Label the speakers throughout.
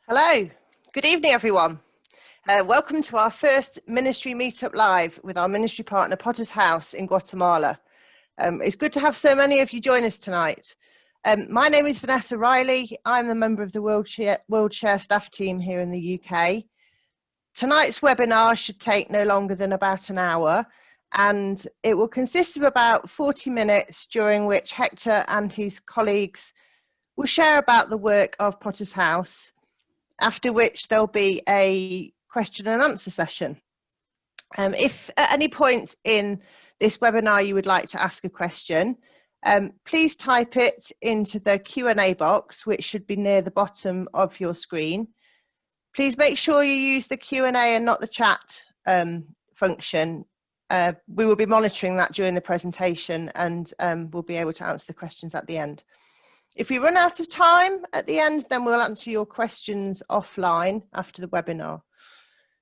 Speaker 1: Hello, good evening everyone. Welcome to our first ministry meetup live with our ministry partner Potter's House in Guatemala. It's good to have so many of you join us tonight. My name is Vanessa Riley. I'm the member of the World Share staff team here in the UK. Tonight's webinar should take no longer than about an hour, and it will consist of about 40 minutes during which Hector and his colleagues will share about the work of Potter's House, after which there'll be a question and answer session. If at any point in this webinar you would like to ask a question, please type it into the Q&A box, which should be near the bottom of your screen. Please make sure you use the Q&A and not the chat function. We will be monitoring that during the presentation, and we'll be able to answer the questions at the end. If we run out of time at the end, then we'll answer your questions offline after the webinar.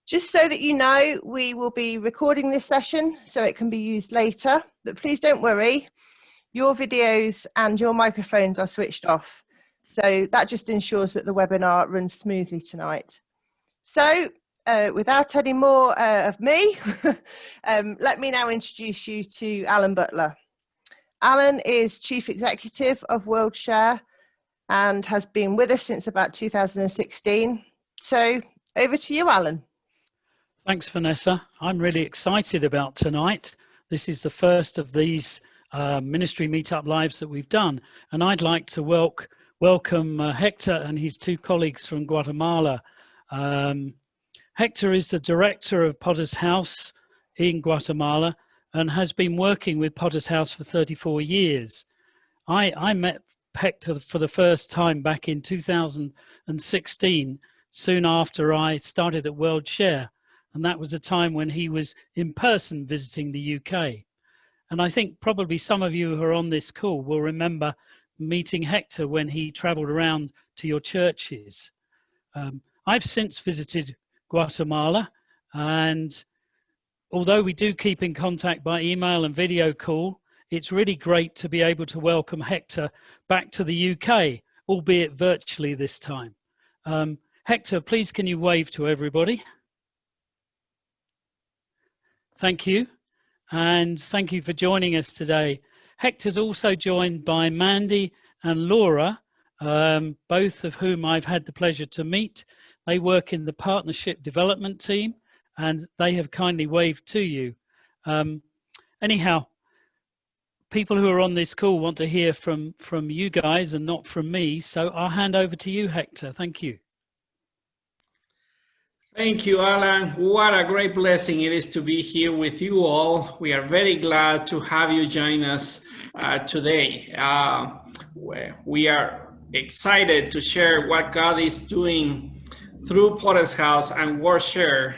Speaker 1: Just so that you know, we will be recording this session so it can be used later, but please don't worry, your videos and your microphones are switched off. So that just ensures that the webinar runs smoothly tonight. So without any more of me, let me now introduce you to Alan Butler. Alan is Chief Executive of World Share and has been with us since about 2016. So over to you, Alan.
Speaker 2: Thanks, Vanessa. I'm really excited about tonight. This is the first of these ministry meetup lives that we've done. And I'd like to welcome Hector and his two colleagues from Guatemala. Hector is the director of Potter's House in Guatemala and has been working with Potter's House for 34 years. I met Hector for the first time back in 2016, soon after I started at World Share. And that was a time when he was in person visiting the UK. And I think probably some of you who are on this call will remember meeting Hector when he traveled around to your churches. I've since visited Guatemala, and although we do keep in contact by email and video call, it's really great to be able to welcome Hector back to the UK, albeit virtually this time. Hector, please can you wave to everybody? Thank you, and thank you for joining us today. Hector's also joined by Mandy and Laura, both of whom I've had the pleasure to meet. They work in the partnership development team, and they have kindly waved to you. Anyhow, people who are on this call want to hear from you guys and not from me, so I'll hand over to you, Hector. Thank you.
Speaker 3: Thank you, Alan. What a great blessing it is to be here with you all. We are very glad to have you join us today. We are excited to share what God is doing through Potter's House and World Share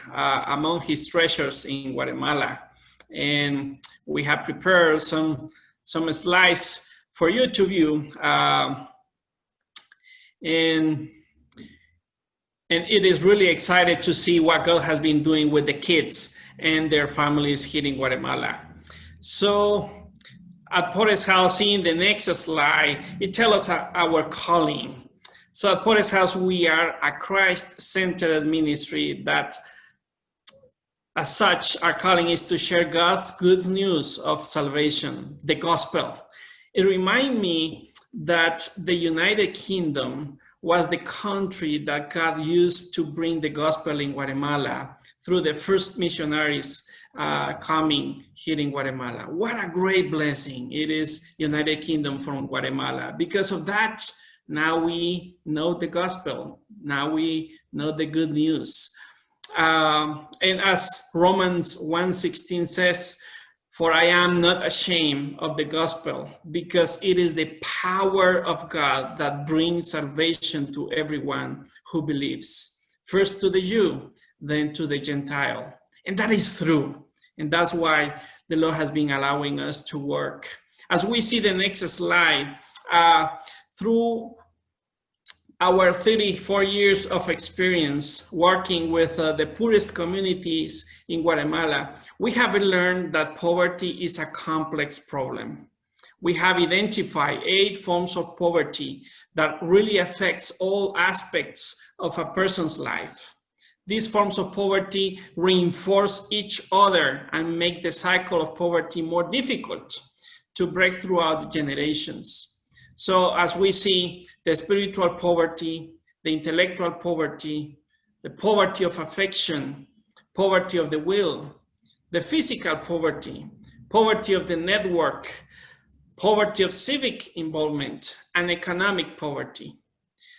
Speaker 3: among his treasures in Guatemala. And we have prepared some slides for you to view. And it is really exciting to see what God has been doing with the kids and their families here in Guatemala. So at Potter's House, in the next slide, it tells us our calling. So at Potter's House, we are a Christ-centered ministry that, as such, our calling is to share God's good news of salvation, the gospel. It reminds me that the United Kingdom was the country that God used to bring the gospel in Guatemala through the first missionaries coming here in Guatemala. What a great blessing it is, United Kingdom from Guatemala. Because of that, now we know the gospel. Now we know the good news. And as Romans 1:16 says, "For I am not ashamed of the gospel, because it is the power of God that brings salvation to everyone who believes, first to the Jew, then to the Gentile." And that is true. And that's why the Lord has been allowing us to work. As we see the next slide, through our 34 years of experience working with the poorest communities in Guatemala, we have learned that poverty is a complex problem. We have identified 8 forms of poverty that really affects all aspects of a person's life. These forms of poverty reinforce each other and make the cycle of poverty more difficult to break throughout the generations. So as we see, the spiritual poverty, the intellectual poverty, the poverty of affection, poverty of the will, the physical poverty, poverty of the network, poverty of civic involvement, and economic poverty.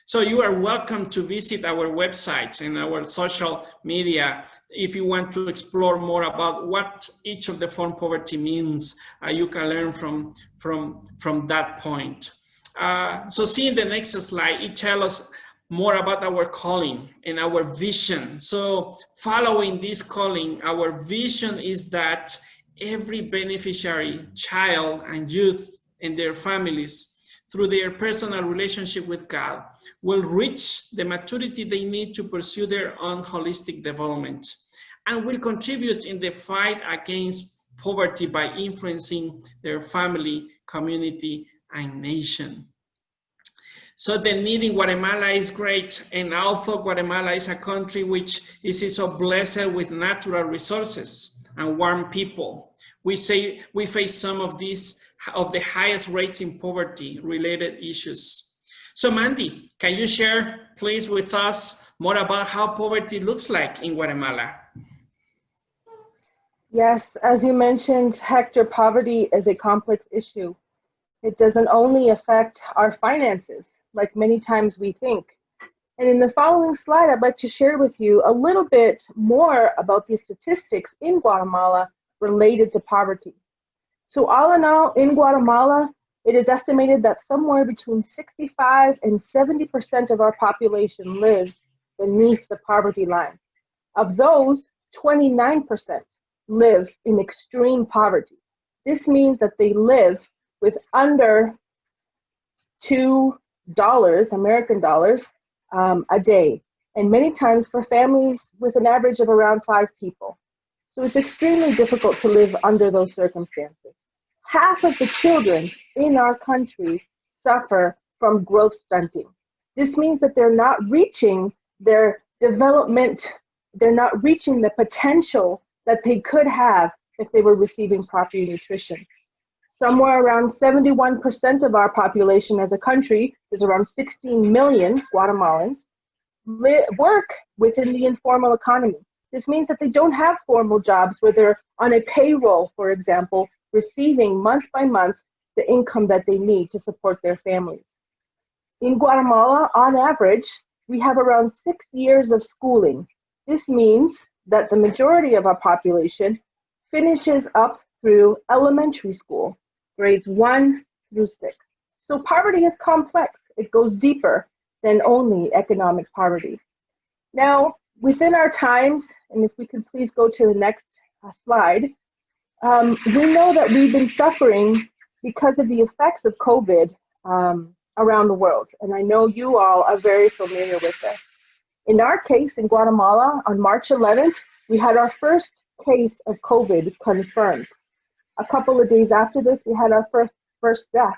Speaker 3: So you are welcome to visit our websites and our social media if you want to explore more about what each of the form poverty means. You can learn from that point. So see in the next slide, it tells us more about our calling and our vision. So following this calling, our vision is that every beneficiary, child and youth and their families, through their personal relationship with God, will reach the maturity they need to pursue their own holistic development and will contribute in the fight against poverty by influencing their family, community, and nation. So the need in Guatemala is great, and although Guatemala is a country which is so blessed with natural resources and warm people, we face some of the highest rates in poverty related issues. So Mandy, can you share please with us more about how poverty looks like in Guatemala?
Speaker 4: Yes, as you mentioned, Hector, poverty is a complex issue. It doesn't only affect our finances, like many times we think. And in the following slide, I'd like to share with you a little bit more about the statistics in Guatemala related to poverty. So all in all, in Guatemala, it is estimated that somewhere between 65 and 70% of our population lives beneath the poverty line. Of those, 29% live in extreme poverty. This means that they live with under $2, American dollars, a day, and many times for families with an average of around 5 people. So it's extremely difficult to live under those circumstances. Half of the children in our country suffer from growth stunting. This means that they're not reaching their development, they're not reaching the potential that they could have if they were receiving proper nutrition. Somewhere around 71% of our population as a country, is around 16 million Guatemalans, work within the informal economy. This means that they don't have formal jobs where they're on a payroll, for example, receiving month by month the income that they need to support their families. In Guatemala, on average, we have around 6 years of schooling. This means that the majority of our population finishes up through elementary school, grades 1 through 6. So poverty is complex. It goes deeper than only economic poverty. Now, within our times, and if we could please go to the next slide, we know that we've been suffering because of the effects of COVID around the world. And I know you all are very familiar with this. In our case, in Guatemala, on March 11th, we had our first case of COVID confirmed. A couple of days after this, we had our first death.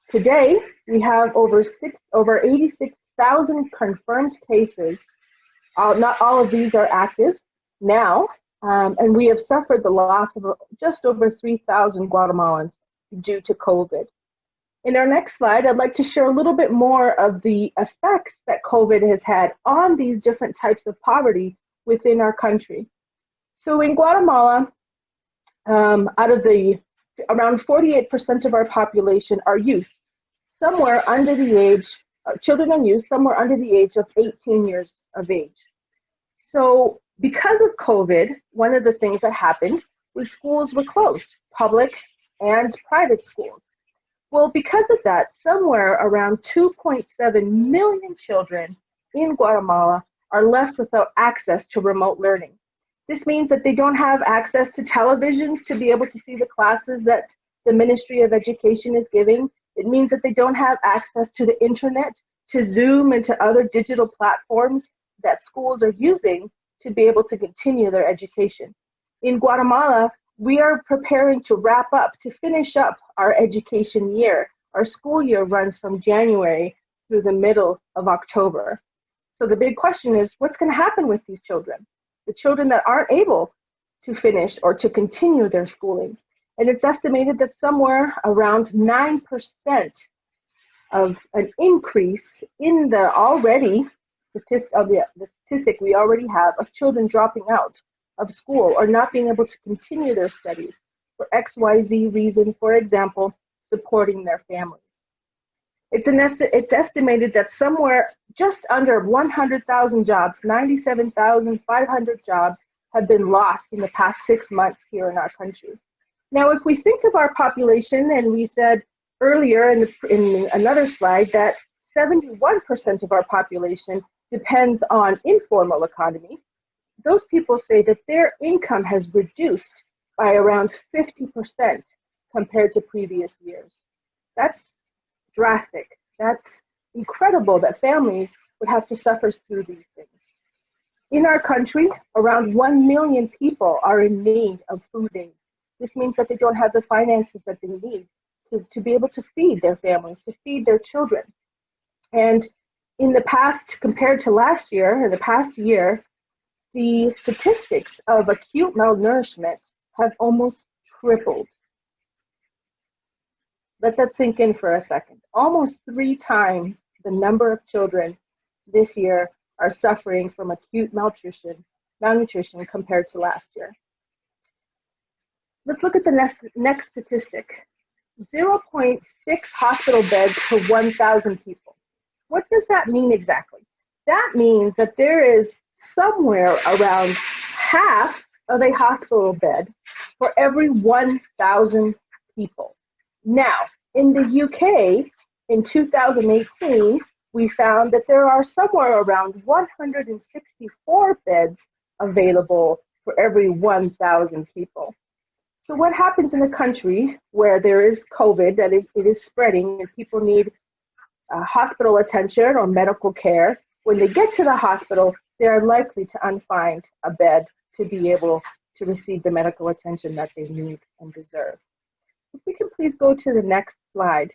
Speaker 4: Today, we have over 86,000 confirmed cases. Not all of these are active now, and we have suffered the loss of just over 3,000 Guatemalans due to COVID. In our next slide, I'd like to share a little bit more of the effects that COVID has had on these different types of poverty within our country. So in Guatemala, out of the around 48% of our population are youth, somewhere under the age, children and youth, somewhere under the age of 18 years of age. So because of COVID, one of the things that happened was schools were closed, public and private schools. Well, because of that, somewhere around 2.7 million children in Guatemala are left without access to remote learning. This means that they don't have access to televisions to be able to see the classes that the Ministry of Education is giving. It means that they don't have access to the internet, to Zoom, and to other digital platforms that schools are using to be able to continue their education. In Guatemala, we are preparing to wrap up, to finish up our education year. Our school year runs from January through the middle of October. So the big question is, what's going to happen with these children? The children that aren't able to finish or to continue their schooling. And it's estimated that somewhere around 9% of an increase in the already the statistic we already have of children dropping out of school or not being able to continue their studies for XYZ reason, for example, supporting their families. It's estimated that somewhere just under 100,000 jobs, 97,500 jobs, have been lost in the past 6 months here in our country. Now, if we think of our population, and we said earlier in another slide that 71% of our population depends on informal economy, those people say that their income has reduced by around 50% compared to previous years. That's drastic. That's incredible that families would have to suffer through these things. In our country, around 1 million people are in need of food aid. This means that they don't have the finances that they need to be able to feed their families, to feed their children. And in the past, compared to last year, in the past year, the statistics of acute malnourishment have almost tripled. Let that sink in for a second. Almost 3 times the number of children this year are suffering from acute malnutrition compared to last year. Let's look at the next statistic. 0.6 hospital beds per 1,000 people. What does that mean exactly? That means that there is somewhere around half of a hospital bed for every 1,000 people. Now, in the UK, in 2018, we found that there are somewhere around 164 beds available for every 1,000 people. So what happens in a country where there is COVID, it is spreading and people need hospital attention or medical care? When they get to the hospital, they are likely to unfind a bed to be able to receive the medical attention that they need and deserve. If we can please go to the next slide.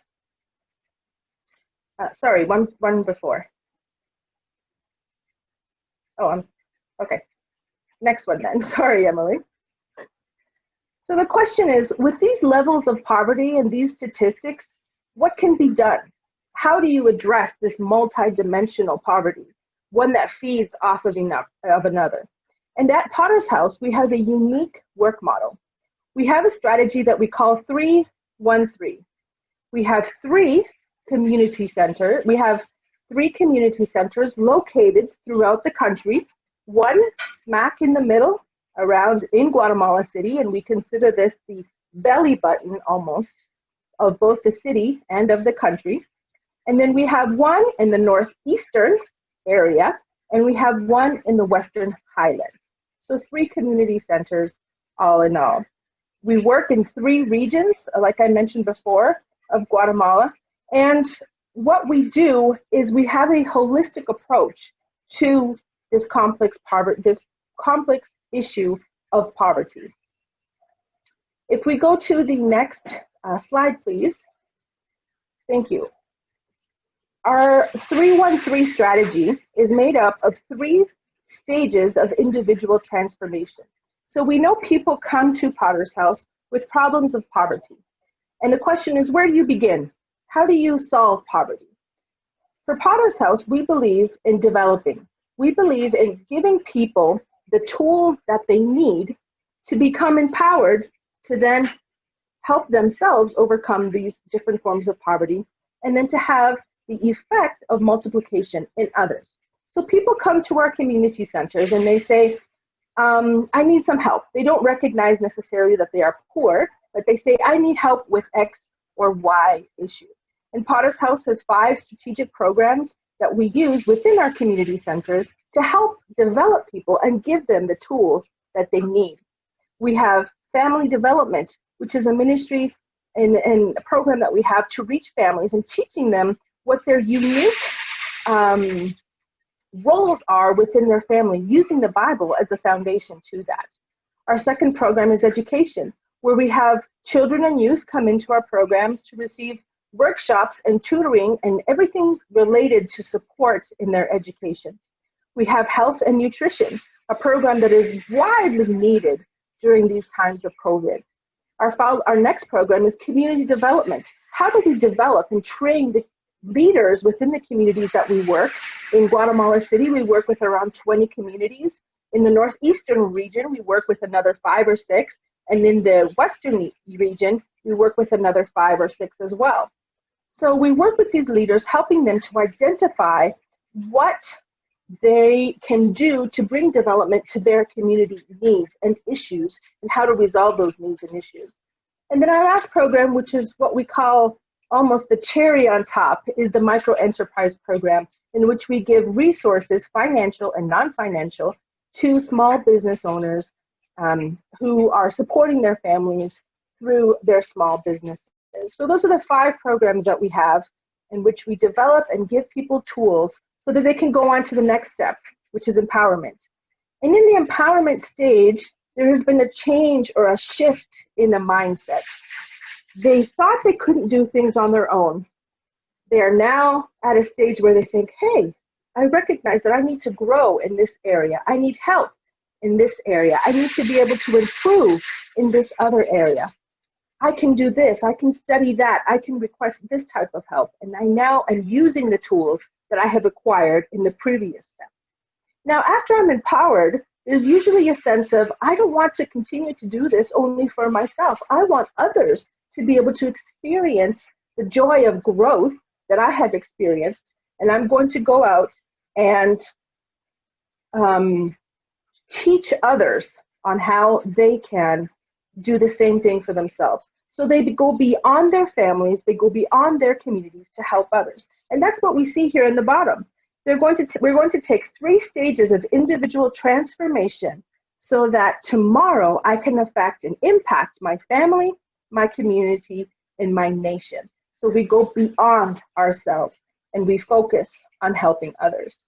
Speaker 4: Sorry, one before. Oh, okay. Next one then. Sorry, Emily. So the question is, with these levels of poverty and these statistics, what can be done? How do you address this multidimensional poverty, one that feeds off of another? And at Potter's House, we have a unique work model. We have a strategy that we call 3-1-3. We have 3 community centers. We have 3 community centers located throughout the country, one smack in the middle around in Guatemala City, and we consider this the belly button almost of both the city and of the country. And then we have one in the northeastern area, and we have one in the Western Highlands. So 3 community centers all in all. We work in 3 regions, like I mentioned before, of Guatemala. And what we do is we have a holistic approach to this complex issue of poverty. If we go to the next slide, please. Thank you. Our 3-1-3 strategy is made up of 3 stages of individual transformation. So we know people come to Potter's House with problems of poverty. And the question is, where do you begin? How do you solve poverty? For Potter's House, we believe in developing. We believe in giving people the tools that they need to become empowered to then help themselves overcome these different forms of poverty, and then to have the effect of multiplication in others. So people come to our community centers and they say, I need some help. They don't recognize necessarily that they are poor, but they say, I need help with X or Y issue. And Potter's House has 5 strategic programs that we use within our community centers to help develop people and give them the tools that they need. We have family development, which is a ministry and a program that we have to reach families and teaching them what their unique roles are within their family, using the Bible as the foundation to that. Our second program is education, where we have children and youth come into our programs to receive workshops and tutoring and everything related to support in their education. We have health and nutrition, a program that is widely needed during these times of COVID. Our next program is community development. How do we develop and train the leaders within the communities that we work? In Guatemala City, we work with around 20 communities. In the northeastern region, we work with another 5 or 6. And in the western region, we work with another 5 or 6 as well. So we work with these leaders, helping them to identify what they can do to bring development to their community needs and issues, and how to resolve those needs and issues. And then our last program, which is what we call almost the cherry on top, is the micro enterprise program, in which we give resources, financial and non-financial, to small business owners who are supporting their families through their small businesses. So those are the 5 programs that we have, in which we develop and give people tools so that they can go on to the next step, which is empowerment. And in the empowerment stage, there has been a change or a shift in the mindset. They thought they couldn't do things on their own. They are now at a stage where they think, hey, I recognize that I need to grow in this area. I need help in this area. I need to be able to improve in this other area. I can do this. I can study that. I can request this type of help. And I now am using the tools that I have acquired in the previous step. Now, after I'm empowered, there's usually a sense of, I don't want to continue to do this only for myself. I want others to be able to experience the joy of growth that I have experienced. And I'm going to go out and teach others on how they can do the same thing for themselves. So they go beyond their families, they go beyond their communities to help others. And that's what we see here in the bottom. We're going to take 3 stages of individual transformation so that tomorrow I can affect and impact my family, my community, and my nation. So we go beyond ourselves and we focus on helping others.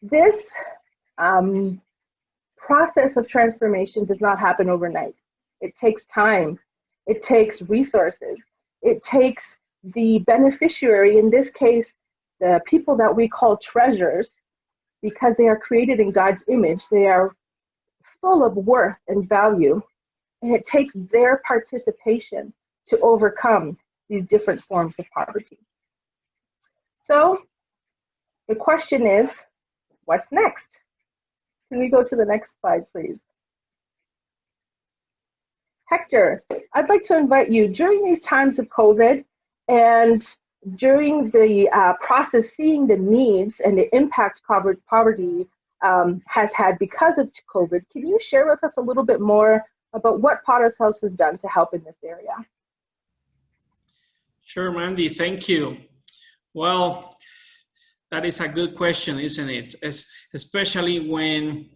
Speaker 4: This process of transformation does not happen overnight. It takes time. It takes resources. It takes the beneficiary, in this case, the people that we call treasures, because they are created in God's image. They are full of worth and value, and it takes their participation to overcome these different forms of poverty. So the question is, what's next? Can we go to the next slide, please? Hector, I'd like to invite you, during these times of COVID and during the process, seeing the needs and the impact poverty has had because of COVID, can you share with us a little bit more about what Potter's House has done to help in this area?
Speaker 3: Sure, Mandy, thank you. Well, that is a good question, isn't it? Especially when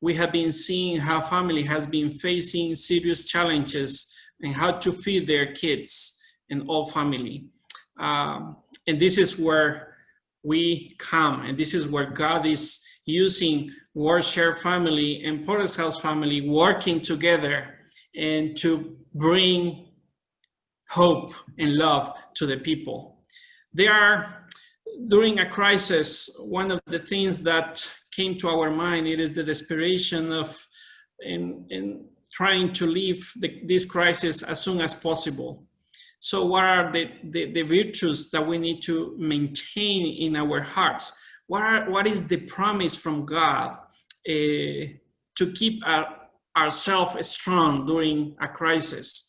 Speaker 3: we have been seeing how family has been facing serious challenges and how to feed their kids and all family. And this is where we come, and this is where God is using World Share Family and Potter's House family working together and to bring hope and love to the people. They are, during a crisis, one of the things that came to our mind, it is the desperation of in trying to leave this crisis as soon as possible. So what are the virtues that we need to maintain in our hearts? What is the promise from God to keep ourselves strong during a crisis?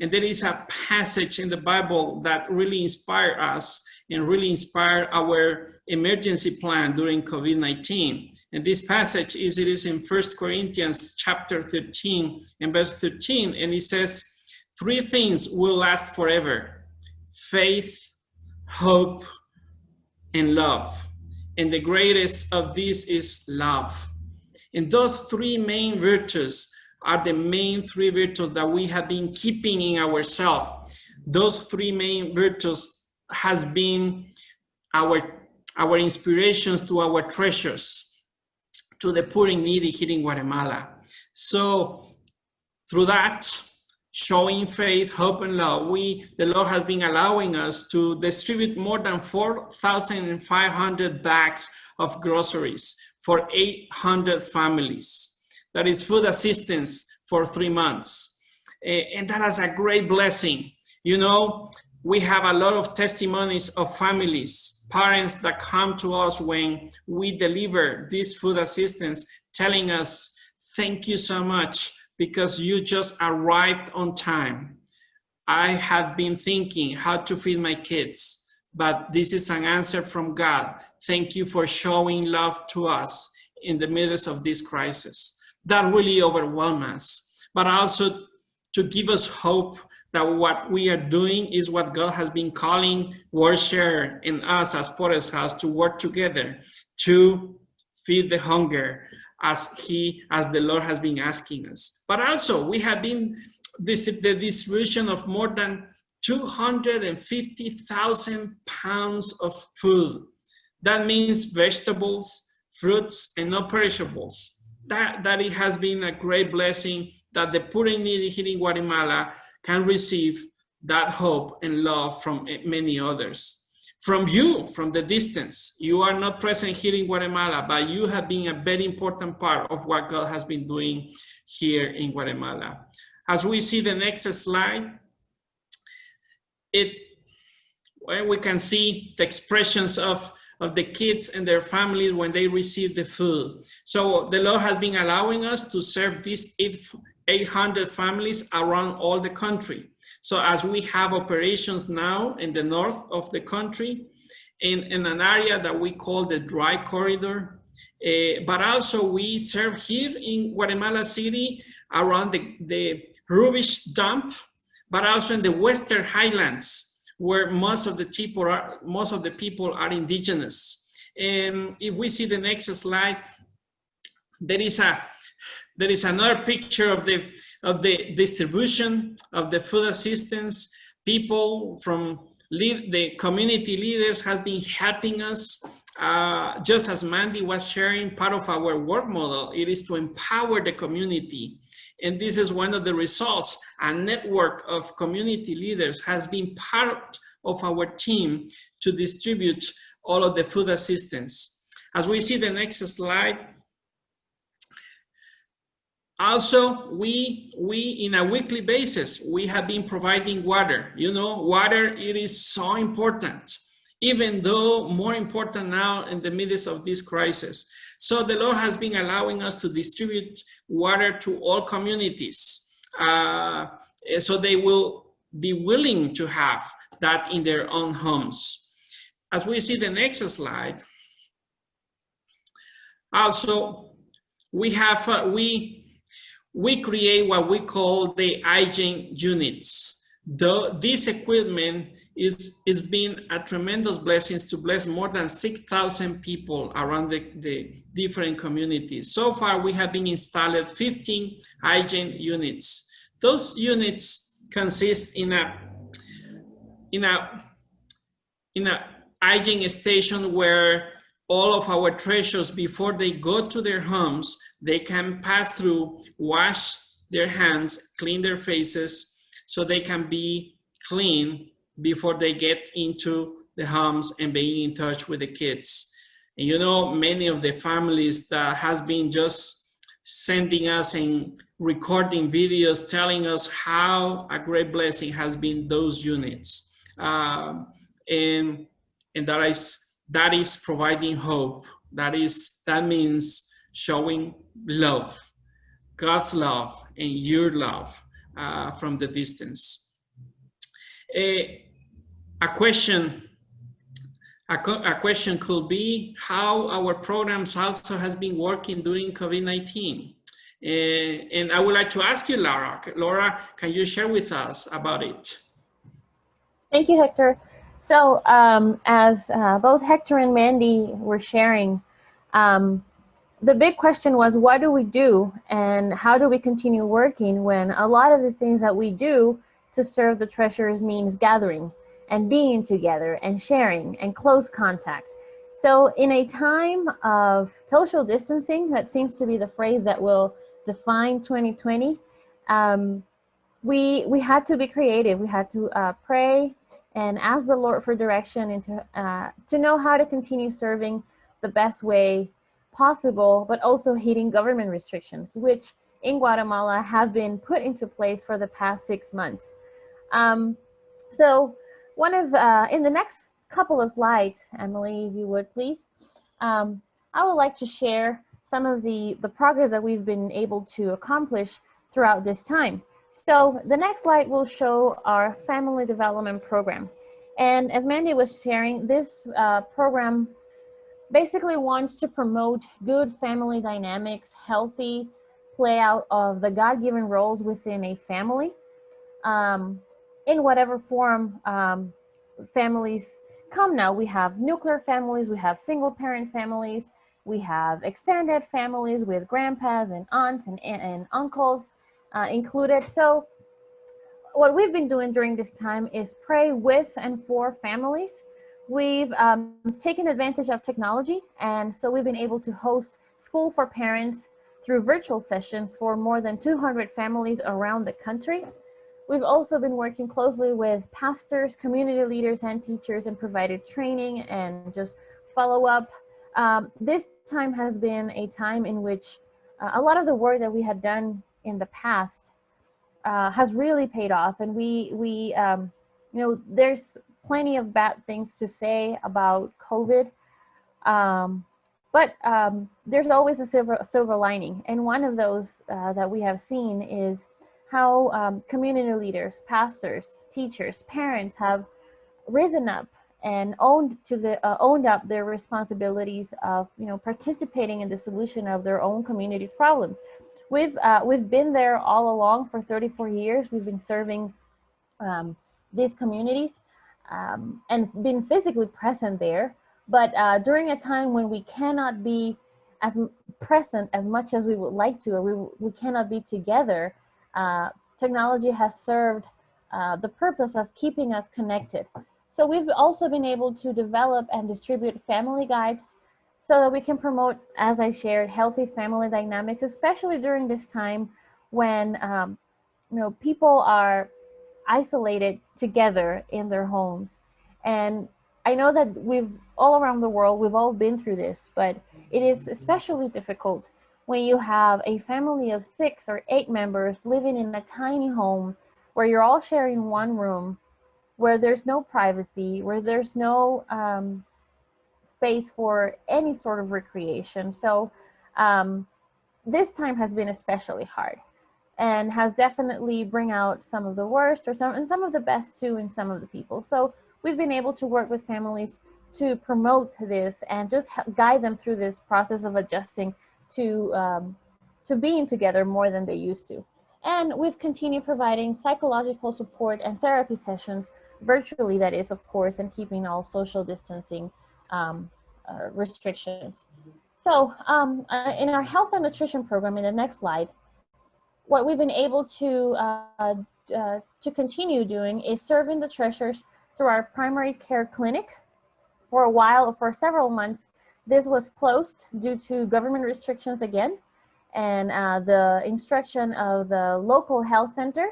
Speaker 3: And there is a passage in the Bible that really inspired us and really inspired our emergency plan during COVID-19. And this passage is in 1 Corinthians chapter 13 and verse 13. And it says, 3 things will last forever: faith, hope, and love. And the greatest of these is love. And those 3 main virtues are the main 3 virtues that we have been keeping in ourselves. Those 3 main virtues has been our inspirations to our treasures, to the poor and needy here in Guatemala. So through that, showing faith, hope, and love, the Lord has been allowing us to distribute more than 4,500 bags of groceries for 800 families. That is food assistance for 3 months. And that is a great blessing. You know, we have a lot of testimonies of families, parents that come to us when we deliver this food assistance, telling us, thank you so much, because you just arrived on time. I have been thinking how to feed my kids, but this is an answer from God. Thank you for showing love to us in the midst of this crisis. That really overwhelms us, but also to give us hope that what we are doing is what God has been calling WordShare and us as Potter's House to work together to feed the hunger as the Lord has been asking us. But also we have been the distribution of more than 250,000 pounds of food. That means vegetables, fruits, and non-perishables. That it has been a great blessing that the poor and needy here in Guatemala can receive that hope and love from many others. From you, from the distance, you are not present here in Guatemala, but you have been a very important part of what God has been doing here in Guatemala. As we see the next slide, we can see the expressions of the kids and their families when they receive the food. So the Lord has been allowing us to serve these 800 families around all the country. So as we have operations now in the north of the country, in an area that we call the dry corridor, but also we serve here in Guatemala City around the rubbish dump, but also in the Western Highlands, where most of the people are indigenous. And if we see the next slide, there is another picture of the distribution of the food assistance. People from the community leaders has been helping us. Just as Mandy was sharing, part of our work model, it is to empower the community. And this is one of the results. A network of community leaders has been part of our team to distribute all of the food assistance. As we see the next slide, also, we in a weekly basis, we have been providing water. You know, water, it is so important, even though more important now in the midst of this crisis. So the Lord has been allowing us to distribute water to all communities. So they will be willing to have that in their own homes. As we see the next slide, also, we have, we create what we call the hygiene units. This equipment is been a tremendous blessing to bless more than 6,000 people around the different communities. So far, we have been installed 15 hygiene units. Those units consist in a hygiene station where all of our treasures, before they go to their homes, they can pass through, wash their hands, clean their faces, so they can be clean before they get into the homes and being in touch with the kids. And you know, many of the families that has been just sending us and recording videos telling us how a great blessing has been those units. And that is providing hope. That means showing love, God's love and your love from the distance. A question could be how our programs also has been working during COVID-19. And I would like to ask you, Laura. Laura, can you share with us about it?
Speaker 5: Thank you, Hector. So as both Hector and Mandy were sharing, the big question was, what do we do and how do we continue working when a lot of the things that we do to serve the treasures means gathering and being together and sharing and close contact. So in a time of social distancing, that seems to be the phrase that will define 2020, we had to be creative. We had to pray and ask the Lord for direction and to know how to continue serving the best way possible, but also hitting government restrictions, which in Guatemala have been put into place for the past 6 months. Um, so one of in the next couple of slides, Emily, if you would please, I would like to share some of the progress that we've been able to accomplish throughout this time. So the next slide will show our family development program. And as Mandy was sharing, this program basically wants to promote good family dynamics, healthy play out of the God-given roles within a family, um, in whatever form families come now. We have nuclear families, we have single parent families, we have extended families with grandpas and aunts and uncles included. So what we've been doing during this time is pray with and for families. We've taken advantage of technology, and so we've been able to host School for Parents through virtual sessions for more than 200 families around the country. We've also been working closely with pastors, community leaders, and teachers and provided training and just follow up. This time has been a time in which a lot of the work that we had done in the past has really paid off. And there's plenty of bad things to say about COVID, but there's always a silver lining. And one of those that we have seen is how community leaders, pastors, teachers, parents have risen up and owned up their responsibilities of participating in the solution of their own community's problems. We've been there all along for 34 years. We've been serving these communities and been physically present there. But during a time when we cannot be as present as much as we would like to, or we cannot be together, technology has served the purpose of keeping us connected. So we've also been able to develop and distribute family guides so that we can promote, as I shared, healthy family dynamics, especially during this time when people are isolated together in their homes. And I know that all around the world, we've all been through this, but it is especially difficult when you have a family of 6 or 8 members living in a tiny home where you're all sharing one room, where there's no privacy, where there's no space for any sort of recreation. So this time has been especially hard and has definitely bring out some of the worst and some of the best too in some of the people. So we've been able to work with families to promote this and just guide them through this process of adjusting to being together more than they used to. And we've continued providing psychological support and therapy sessions virtually, that is, of course, and keeping all social distancing restrictions. So in our health and nutrition program, in the next slide, what we've been able to continue doing is serving the treasures through our primary care clinic. For several months, this was closed due to government restrictions again, and the instruction of the local health center.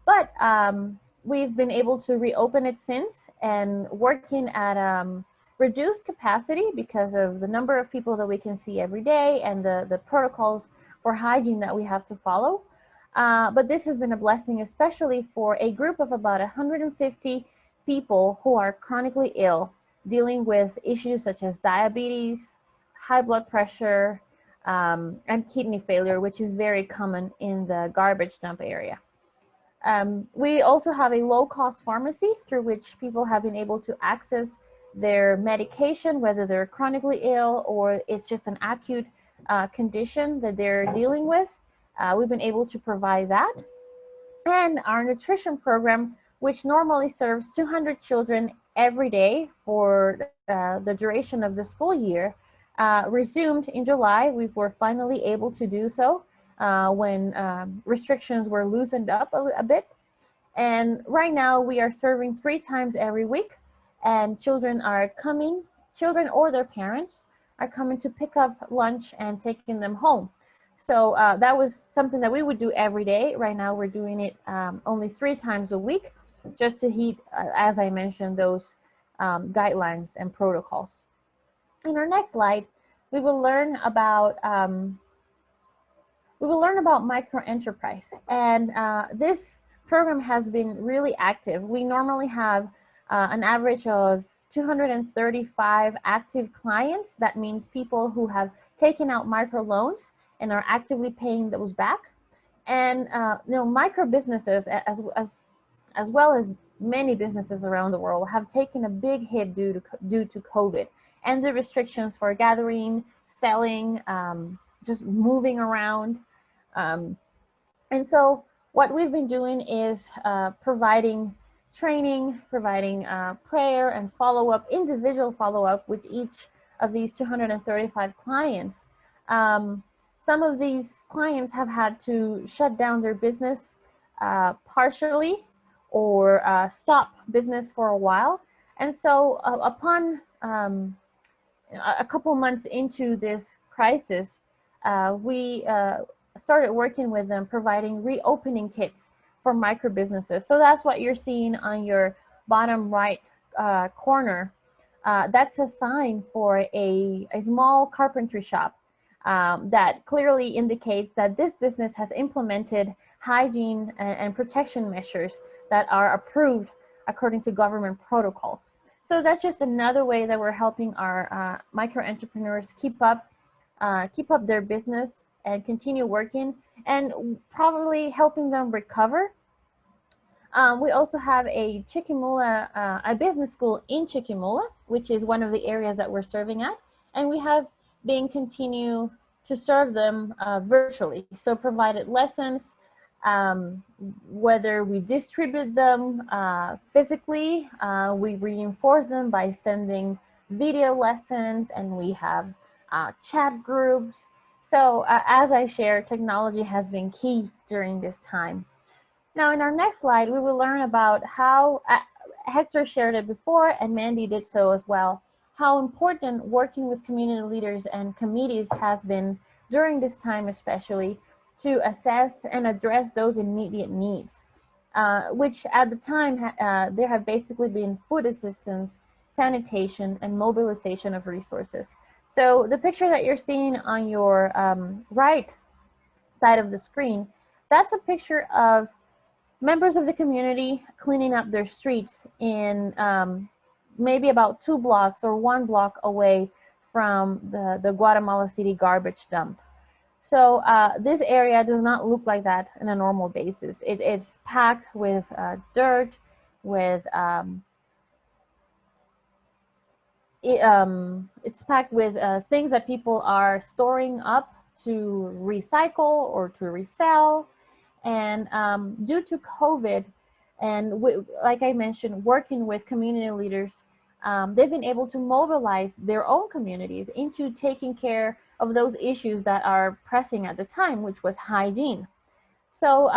Speaker 5: But we've been able to reopen it since, and working at reduced capacity because of the number of people that we can see every day and the protocols for hygiene that we have to follow. But this has been a blessing, especially for a group of about 150 people who are chronically ill, dealing with issues such as diabetes, high blood pressure, and kidney failure, which is very common in the garbage dump area. We also have a low-cost pharmacy through which people have been able to access their medication, whether they're chronically ill or it's just an acute condition that they're dealing with. We've been able to provide that. And our nutrition program, which normally serves 200 children every day for the duration of the school year, resumed in July. We were finally able to do so when restrictions were loosened up a bit. And right now we are serving 3 times every week, and children or their parents are coming to pick up lunch and taking them home. So that was something that we would do every day. Right now, we're doing it only 3 times a week, just to heed, as I mentioned, those guidelines and protocols. In our next slide, we will learn about micro enterprise, and this program has been really active. We normally have an average of 235 active clients. That means people who have taken out micro loans and are actively paying those back. And micro businesses, as well as many businesses around the world, have taken a big hit due to COVID and the restrictions for gathering, selling, just moving around. And so what we've been doing is providing training, providing prayer and follow-up, individual follow-up with each of these 235 clients. Some of these clients have had to shut down their business partially or stop business for a while. And so upon a couple months into this crisis, we started working with them, providing reopening kits for micro businesses. So that's what you're seeing on your bottom right corner. That's a sign for a small carpentry shop that clearly indicates that this business has implemented hygiene and protection measures that are approved according to government protocols. So that's just another way that we're helping our micro entrepreneurs keep up their business and continue working, and probably helping them recover. We also have a business school in Chiquimula, which is one of the areas that we're serving at, and we have been continue to serve them virtually. So provided lessons, whether we distribute them physically, we reinforce them by sending video lessons, and we have chat groups. So as I shared, technology has been key during this time. Now, in our next slide, we will learn about how, Hector shared it before, and Mandy did so as well, how important working with community leaders and committees has been during this time, especially to assess and address those immediate needs, which at the time, there have basically been food assistance, sanitation, and mobilization of resources. So the picture that you're seeing on your right side of the screen, that's a picture of members of the community cleaning up their streets in maybe about 2 blocks or 1 block away from the Guatemala City garbage dump. So this area does not look like that on a normal basis. It's packed with dirt, with it's packed with things that people are storing up to recycle or to resell. And due to COVID, and like I mentioned, working with community leaders, they've been able to mobilize their own communities into taking care of those issues that are pressing at the time, which was hygiene. So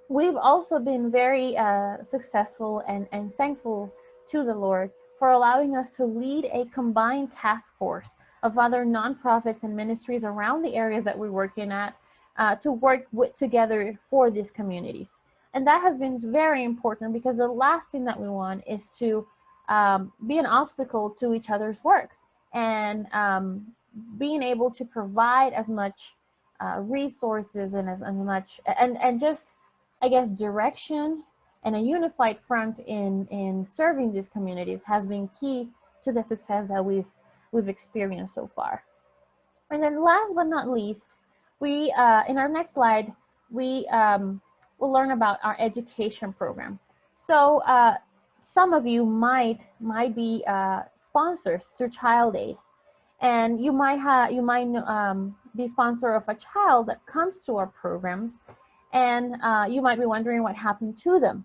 Speaker 5: we've also been very successful and thankful to the Lord for allowing us to lead a combined task force of other nonprofits and ministries around the areas that we're working at, to work together for these communities. And that has been very important, because the last thing that we want is to be an obstacle to each other's work, and being able to provide as much resources and as much and just, I guess, direction and a unified front in serving these communities has been key to the success that we've experienced so far. And then last but not least, we in our next slide, we will learn about our education program. So some of you might be sponsors through Child Aid, and you might be sponsor of a child that comes to our programs, and you might be wondering what happened to them.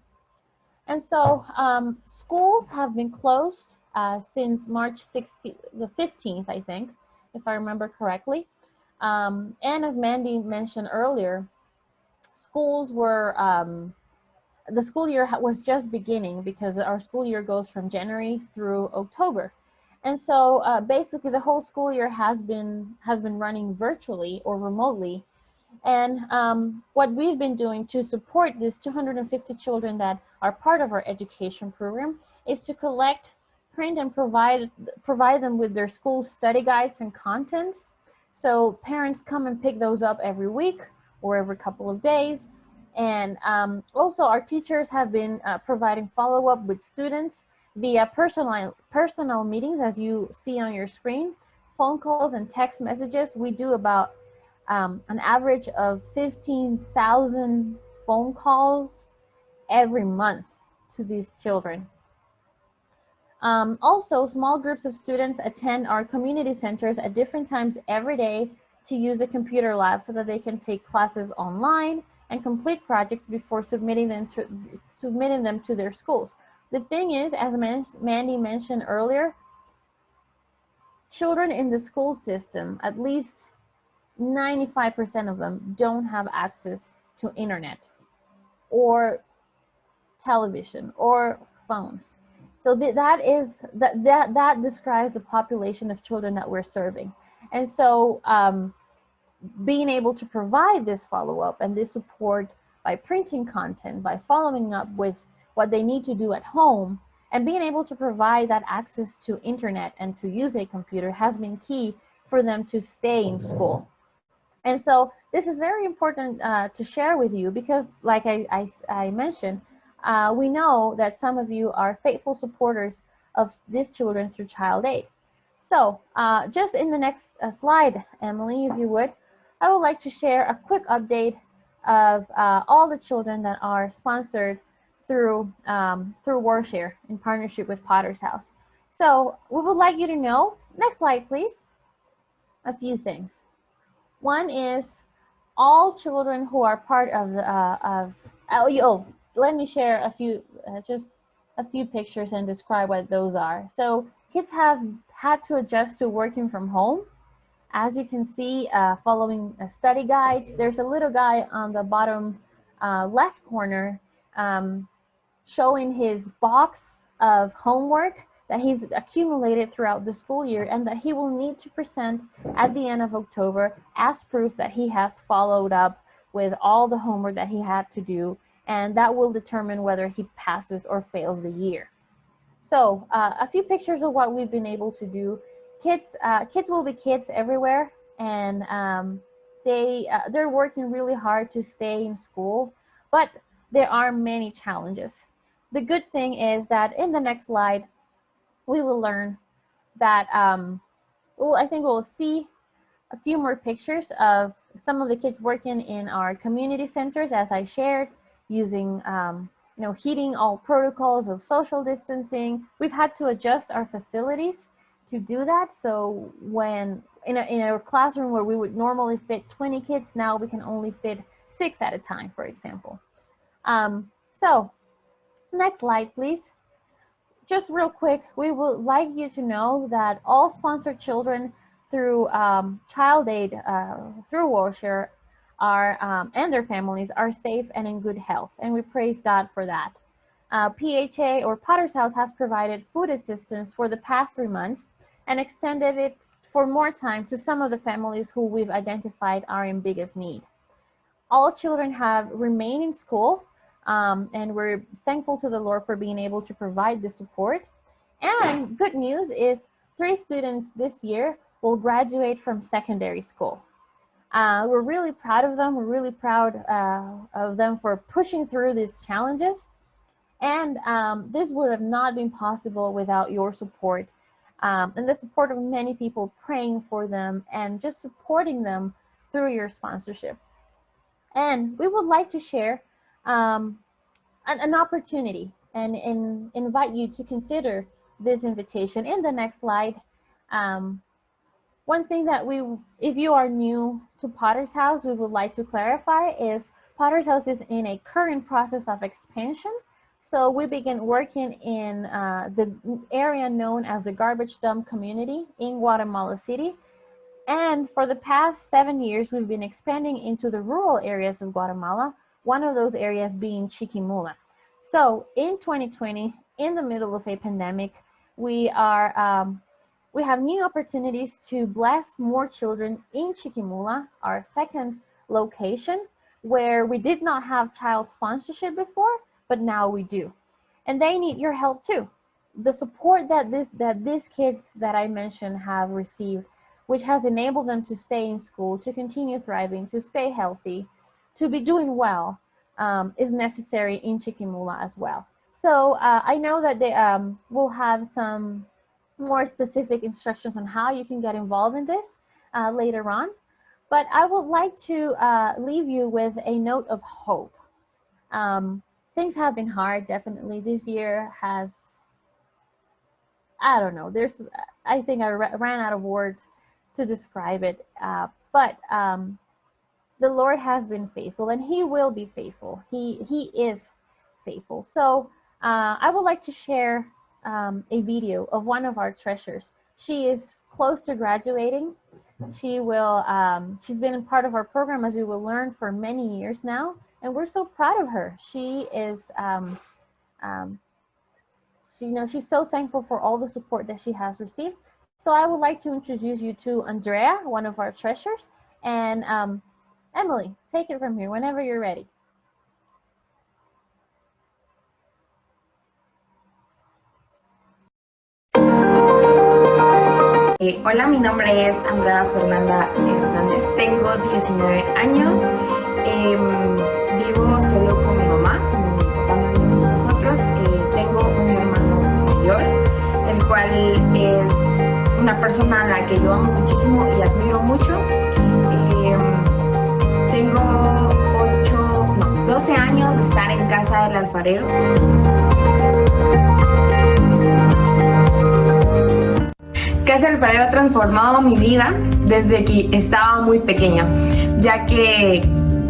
Speaker 5: And so schools have been closed since March 15th, I think, if I remember correctly. And as Mandy mentioned earlier, schools were, the school year was just beginning, because our school year goes from January through October. And so basically the whole school year has been running virtually or remotely. And what we've been doing to support these 250 children that are part of our education program is to collect, print, and provide them with their school study guides and contents. So parents come and pick those up every week or every couple of days. And also our teachers have been providing follow-up with students via personal meetings, as you see on your screen, phone calls and text messages. We do about an average of 15,000 phone calls every month to these children. Also, small groups of students attend our community centers at different times every day to use the computer lab so that they can take classes online and complete projects before submitting them to their schools. The thing is, as Mandy mentioned earlier, children in the school system, at least 95% of them, don't have access to internet or television or phones. So that describes the population of children that we're serving. And so being able to provide this follow-up and this support by printing content, by following up with what they need to do at home, and being able to provide that access to internet and to use a computer has been key for them to stay in school. And so this is very important to share with you because, like I mentioned, we know that some of you are faithful supporters of these children through Child Aid. So just in the next slide, Emily, if you would, I would like to share a quick update of all the children that are sponsored through WarShare in partnership with Potter's House. So we would like you to know, next slide please, a few things. One is all children who are part of let me share a few just a few pictures and describe what those are. So kids have had to adjust to working from home. As you can see, following study guides, there's a little guy on the bottom left corner showing his box of homework that he's accumulated throughout the school year and that he will need to present at the end of October as proof that he has followed up with all the homework that he had to do, and that will determine whether he passes or fails the year. So a few pictures of what we've been able to do. Kids will be kids everywhere, and they're working really hard to stay in school, but there are many challenges. The good thing is that in the next slide, we will learn that I think we'll see a few more pictures of some of the kids working in our community centers, as I shared, using heeding all protocols of social distancing. We've had to adjust our facilities to do that. So when in a classroom where we would normally fit 20 kids, now we can only fit 6 at a time, for example. So next slide, please. Just real quick, we would like you to know that all sponsored children through Child Aid, through WarShare, and their families are safe and in good health, and we praise God for that. PHA, or Potter's House, has provided food assistance for the past 3 months and extended it for more time to some of the families who we've identified are in biggest need. All children have remained in school, and we're thankful to the Lord for being able to provide the support. And good news is 3 students this year will graduate from secondary school. We're really proud of them. We're really proud of them for pushing through these challenges. And this would have not been possible without your support and the support of many people praying for them and just supporting them through your sponsorship. And we would like to share an opportunity and invite you to consider this invitation in the next slide. One thing that if you are new to Potter's House, we would like to clarify is Potter's House is in a current process of expansion. So we began working in the area known as the garbage dump community in Guatemala City. And for the past 7 years, we've been expanding into the rural areas of Guatemala, one of those areas being Chiquimula. So in 2020, in the middle of a pandemic, we are we have new opportunities to bless more children in Chiquimula, our second location, where we did not have child sponsorship before, but now we do. And they need your help too. The support that these kids that I mentioned have received, which has enabled them to stay in school, to continue thriving, to stay healthy, to be doing well, is necessary in Chiquimula as well. So I know that they will have some more specific instructions on how you can get involved in this later on. But I would like to leave you with a note of hope. Things have been hard, definitely. This year has, I don't know, I think I ran out of words to describe it. But the Lord has been faithful, and He will be faithful. He is faithful. So I would like to share a video of one of our treasures. She is close to graduating. She's been a part of our program, as we will learn, for many years now, and we're so proud of her. She is, she's so thankful for all the support that she has received. So I would like to introduce you to Andrea, one of our treasures, and Emily, take it from here whenever you're ready.
Speaker 6: Hola, mi nombre es Andrea Fernanda Hernández, tengo 19 años, vivo solo con mi mamá, mi papá no vive con nosotros, tengo un hermano mayor, el cual es una persona a la que yo amo muchísimo y admiro mucho. Tengo 12 años de estar en casa del alfarero. Casa del Alfarero ha transformado mi vida desde que estaba muy pequeña, ya que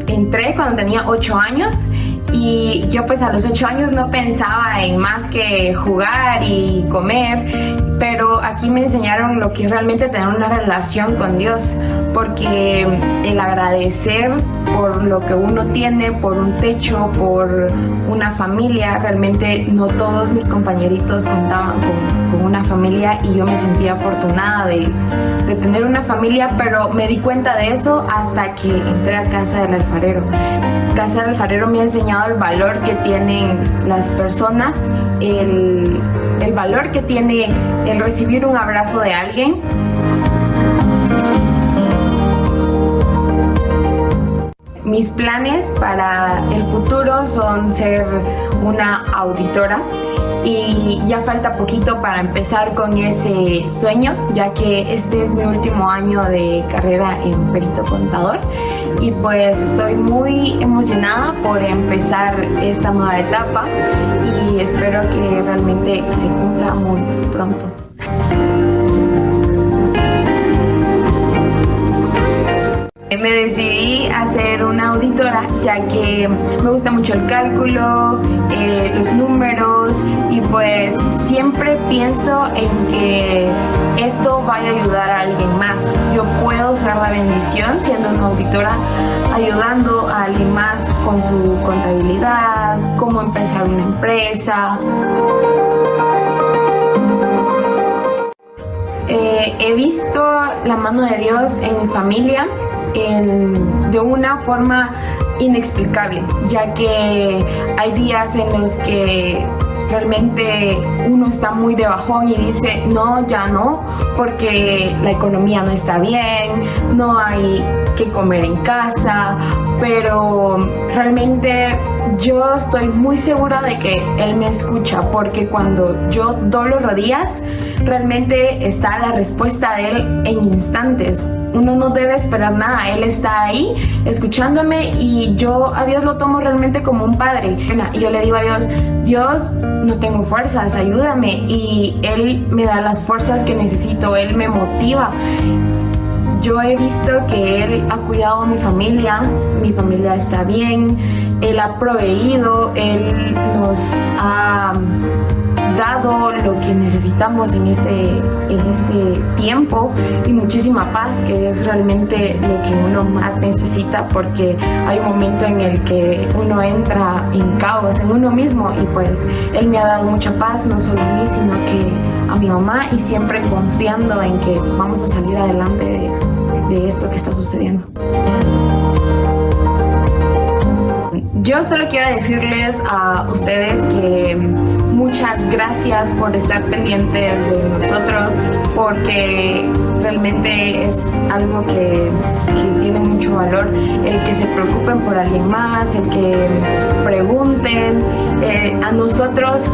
Speaker 6: entré cuando tenía 8 años y yo pues a los 8 años no pensaba en más que jugar y comer, pero aquí me enseñaron lo que es realmente tener una relación con Dios, porque el agradecer por lo que uno tiene, por un techo, por una familia, realmente no todos mis compañeritos contaban con una familia y yo me sentía afortunada de tener una familia, pero me di cuenta de eso hasta que entré a Casa del Alfarero. Casa del Alfarero me ha enseñado el valor que tienen las personas, el valor que tiene el recibir un abrazo de alguien. Mis planes para el futuro son ser una auditora y ya falta poquito para empezar con ese sueño, ya que este es mi último año de carrera en perito contador y pues estoy muy emocionada por empezar esta nueva etapa y espero que realmente se cumpla muy pronto. Me decidí a ser una auditora ya que me gusta mucho el cálculo, los números y pues siempre pienso en que esto vaya a ayudar a alguien más. Yo puedo ser la bendición siendo una auditora, ayudando a alguien más con su contabilidad, cómo empezar una empresa. He visto la mano de Dios en mi familia de una forma inexplicable, ya que hay días en los que realmente uno está muy de bajón y dice no, ya no, porque la economía no está bien, no hay que comer en casa, pero realmente yo estoy muy segura de que Él me escucha, porque cuando yo doblo rodillas, realmente está la respuesta de Él en instantes. Uno no debe esperar nada, Él está ahí escuchándome y yo a Dios lo tomo realmente como un padre. Y yo le digo a Dios, Dios, no tengo fuerzas, ayúdame, y Él me da las fuerzas que necesito, Él me motiva. Yo he visto que Él ha cuidado a mi familia está bien, Él ha proveído, Él nos ha dado lo que necesitamos en este tiempo, y muchísima paz, que es realmente lo que uno más necesita, porque hay un momento en el que uno entra en caos en uno mismo, y pues Él me ha dado mucha paz, no solo a mí, sino que a mi mamá, y siempre confiando en que vamos a salir adelante de esto que está sucediendo. Yo solo quiero decirles a ustedes que muchas gracias por estar pendientes de nosotros, porque realmente es algo que tiene mucho valor, el que se preocupen por alguien más, el que pregunten. A nosotros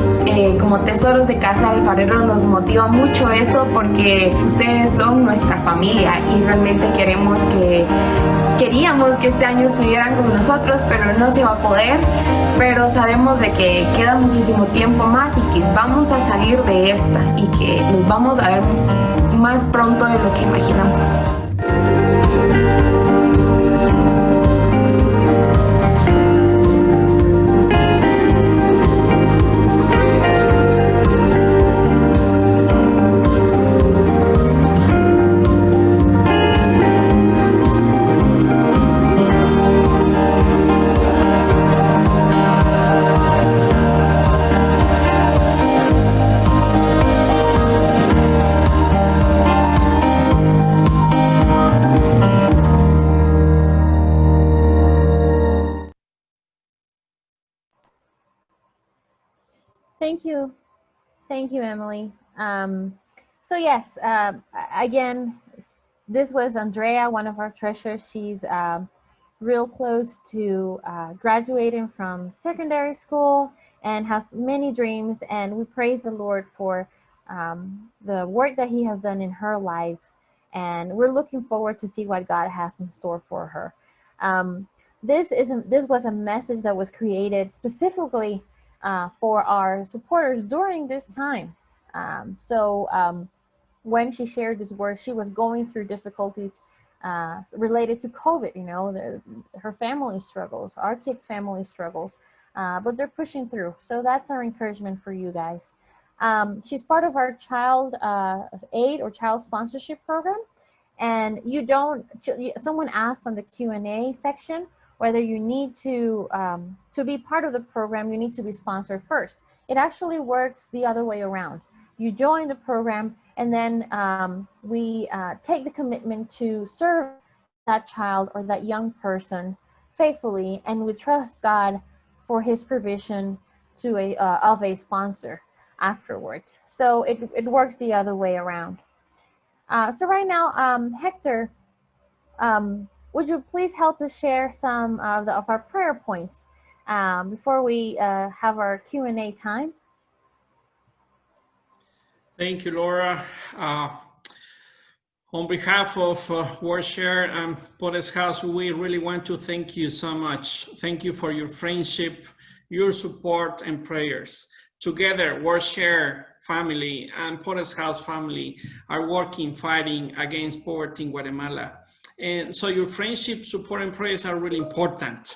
Speaker 6: como Tesoros de Casa Alfarero nos motiva mucho eso, porque ustedes son nuestra familia y realmente queríamos que este año estuvieran con nosotros, pero no se va a poder. Pero sabemos de que queda muchísimo tiempo más y que vamos a salir de esta y que los vamos a ver más pronto de lo que imaginamos.
Speaker 5: Thank you, Emily. So yes, again, this was Andrea, one of our treasurers. She's real close to graduating from secondary school and has many dreams, and we praise the Lord for the work that He has done in her life, and we're looking forward to see what God has in store for her. This was a message that was created specifically for our supporters during this time. When she shared this word, she was going through difficulties related to COVID. You know, her family struggles, our kids' family struggles, but they're pushing through. So that's our encouragement for you guys. She's part of our child aid or child sponsorship program. And someone asked on the Q&A section whether you need to be part of the program, you need to be sponsored first. It actually works the other way around. You join the program, and then we take the commitment to serve that child or that young person faithfully, and we trust God for His provision of a sponsor afterwards. So it works the other way around. So right now, Hector, would you please help us share some of our prayer points before we have our Q&A time?
Speaker 3: Thank you, Laura. On behalf of WordShare and Potter's House, we really want to thank you so much. Thank you for your friendship, your support, and prayers. Together, WordShare family and Potter's House family are working, fighting against poverty in Guatemala. And so your friendship, support, and prayers are really important.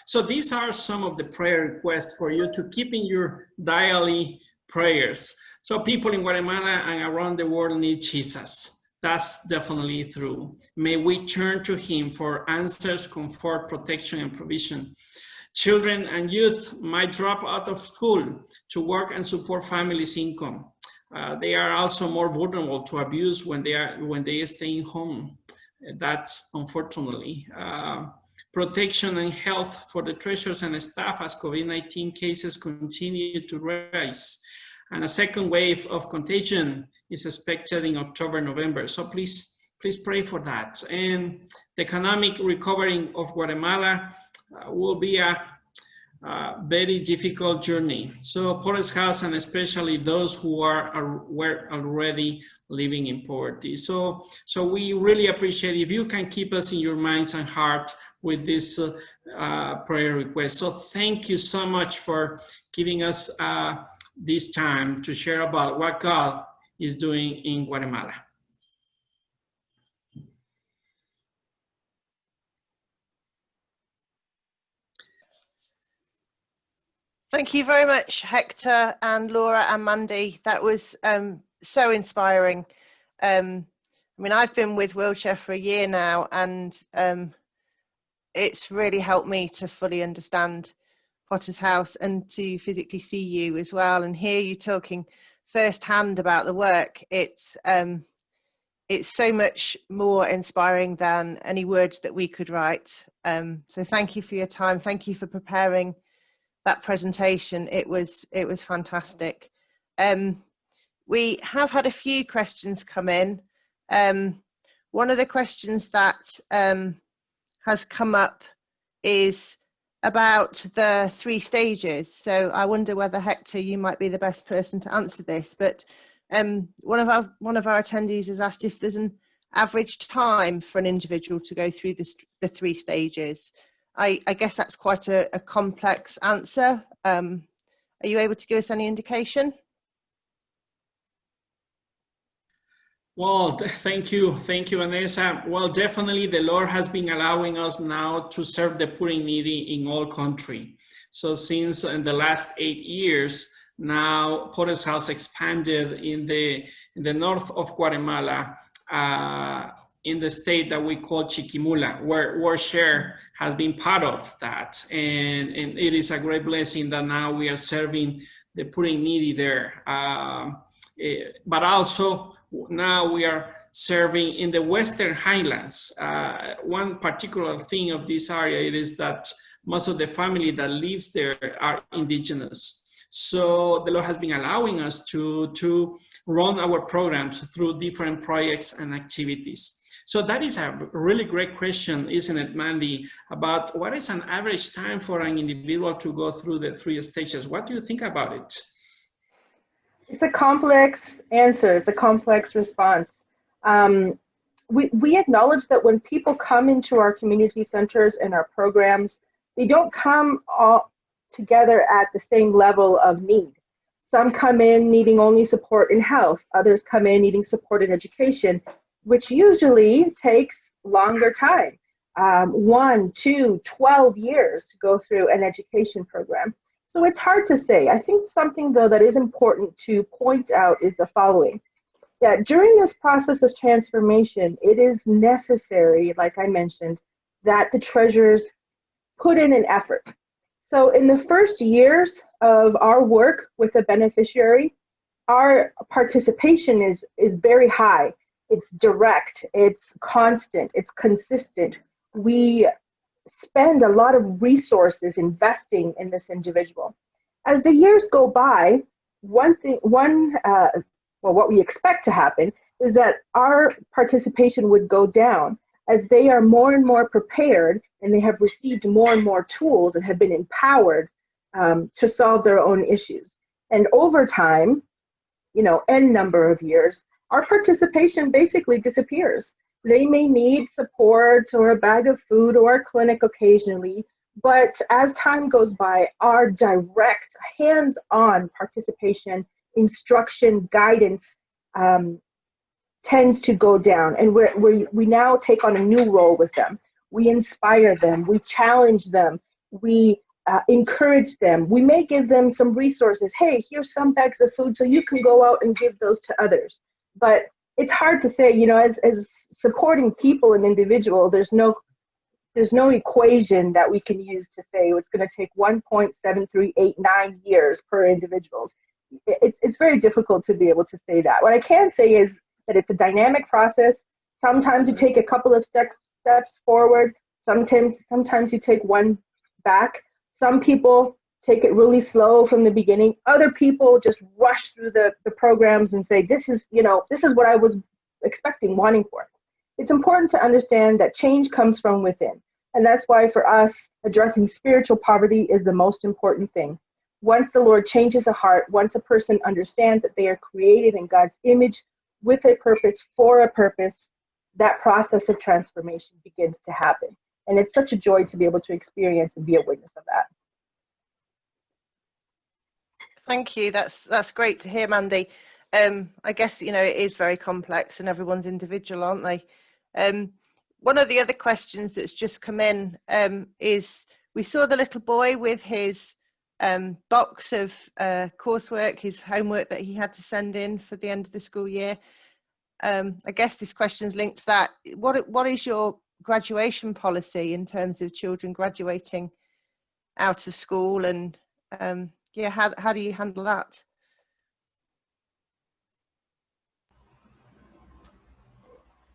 Speaker 3: So these are some of the prayer requests for you to keep in your daily prayers. So people in Guatemala and around the world need Jesus. That's definitely true. May we turn to Him for answers, comfort, protection, and provision. Children and youth might drop out of school to work and support families' income. They are also more vulnerable to abuse when they stay home. That's unfortunately. Protection and health for the treasurers and staff as COVID-19 cases continue to rise. And a second wave of contagion is expected in October, November. So please pray for that. And the economic recovery of Guatemala will be a very difficult journey. So Potter's House, and especially those who were already living in poverty. So we really appreciate if you can keep us in your minds and heart with this prayer request. So thank you so much for giving us this time to share about what God is doing in Guatemala.
Speaker 1: Thank you very much, Hector and Laura and Mandy. That was so inspiring. I mean, I've been with Wheelchair for a year now, and it's really helped me to fully understand Potter's House and to physically see you as well and hear you talking firsthand about the work. It's so much more inspiring than any words that we could write. So thank you for your time. Thank you for preparing that presentation. It was fantastic. We have had a few questions come in. One of the questions that has come up is about the 3 stages. So I wonder whether, Hector, you might be the best person to answer this, but one of our attendees has asked if there's an average time for an individual to go through the 3 stages. I guess that's quite a complex answer. Are you able to give us any indication?
Speaker 3: Well, thank you, Vanessa. Well, definitely the Lord has been allowing us now to serve the poor and needy in all country. So since in the last 8 years, now Potter's House expanded in the north of Guatemala, in the state that we call Chiquimula, where Share has been part of that. And it is a great blessing that now we are serving the poor and needy there. But also now we are serving in the Western Highlands. One particular thing of this area is that most of the family that lives there are indigenous. So the Lord has been allowing us to run our programs through different projects and activities. So that is a really great question, isn't it, Mandy, about what is an average time for an individual to go through the 3 stages? What do you think about it?
Speaker 4: It's a complex answer. It's a complex response. We acknowledge that when people come into our community centers and our programs, they don't come all together at the same level of need. Some come in needing only support in health. Others come in needing support in education, which usually takes longer time, 1, 2, 12 years to go through an education program. So it's hard to say. I think something, though, that is important to point out is the following. That during this process of transformation, it is necessary, like I mentioned, that the treasurers put in an effort. So in the first years of our work with a beneficiary, our participation is very high. It's direct, it's constant, it's consistent. We spend a lot of resources investing in this individual. As the years go by, what we expect to happen is that our participation would go down as they are more and more prepared and they have received more and more tools and have been empowered to solve their own issues. And over time, N number of years, our participation basically disappears. They may need support or a bag of food or a clinic occasionally, but as time goes by, our direct, hands-on participation, instruction, guidance tends to go down, and we now take on a new role with them. We inspire them, we challenge them, we encourage them. We may give them some resources. Hey, here's some bags of food so you can go out and give those to others. But it's hard to say, as supporting people and individual, there's no equation that we can use to say it's going to take 1.7389 years per individuals. It's very difficult to be able to say that. What I can say is that it's a dynamic process. Sometimes you take a couple of steps forward. Sometimes you take one back. Some people take it really slow from the beginning. Other people just rush through the programs and say, this is what I was expecting, wanting for. It's important to understand that change comes from within. And that's why for us, addressing spiritual poverty is the most important thing. Once the Lord changes a heart, once a person understands that they are created in God's image with a purpose, for a purpose, that process of transformation begins to happen. And it's such a joy to be able to experience and be a witness of that.
Speaker 1: Thank you. That's great to hear, Mandy. I guess, it is very complex and everyone's individual, aren't they? One of the other questions that's just come in is, we saw the little boy with his box of coursework, his homework that he had to send in for the end of the school year. I guess this question's linked to that. What is your graduation policy in terms of children graduating out of school, and yeah, how do you handle that?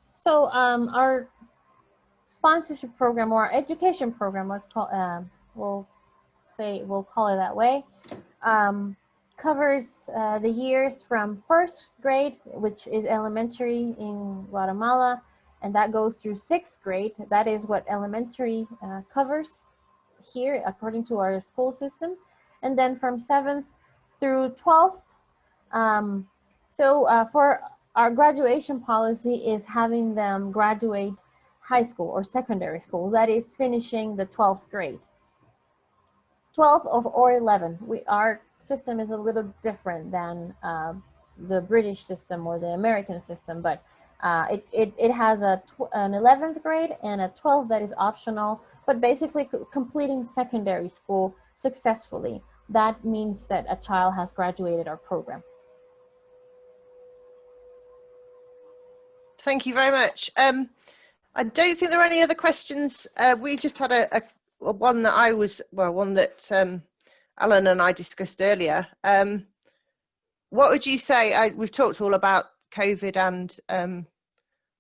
Speaker 5: So our sponsorship program, or our education program, let's call we'll call it that way, covers the years from first grade, which is elementary in Guatemala, and that goes through sixth grade. That is what elementary covers here according to our school system, and then from 7th through 12th. For our graduation policy is having them graduate high school or secondary school, that is finishing the 12th grade. 12th or 11. Our system is a little different than the British system or the American system, but it has an 11th grade and a 12th that is optional, but basically completing secondary school successfully. That means that a child has graduated our program.
Speaker 1: Thank you very much. I don't think there are any other questions. We just had one that Alan and I discussed earlier. What would you say? We've talked all about COVID and